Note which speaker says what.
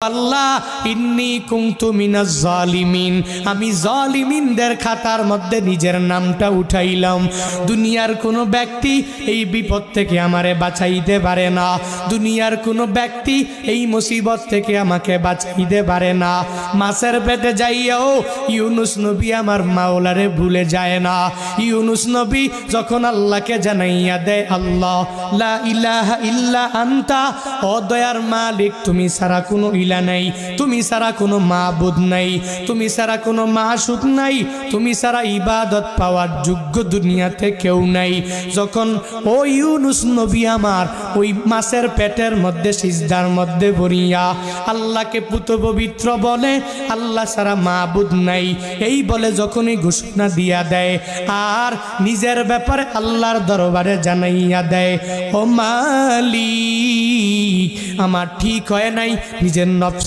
Speaker 1: আল্লাহ ইন্নী কুনতু মিনাজ জালিমিন, আমি জালিমিনদের খাতার মধ্যে নিজের নামটা উঠাইলাম। দুনিয়ার কোনো ব্যক্তি এই বিপদ থেকে আমারে বাঁচাইতে পারে না, দুনিয়ার কোনো ব্যক্তি এই মুসিবত থেকে আমাকে বাঁচাইতে পারে না। মাছের পেটে যাইয়াও ইউনুস নবী আমার মাওলারে ভুলে যায় না। ইউনুস নবী যখন আল্লাহকে জানাইয়া দেয়, আল্লাহ লা ইলাহা ইল্লা আনতা, ও দয়ার মালিক তুমি ছাড়া কোনো ইলা নাই, তুমি ছাড়া কোনো মাবুদ নাই, তুমি ছাড়া কোনো মাসুক নাই, তুমি ছাড়া ইবাদত পাওয়ার যোগ্য দুনিয়াতে কেউ নাই। যখন ও ইউনুস নবী আমার ওই মাছের পেটের মধ্যে সিজদার মধ্যে পড়িয়া আল্লাহকে পুত পবিত্র বলে, আল্লাহ ছাড়া মাবুদ নাই এই বলে যখনই ঘোষণা দিয়া দেয় আর নিজের ব্যাপারে আল্লাহর দরবারে জানাইয়া দেয়, ও মালিক আমার ঠিক হয় নাই, নিজের নফস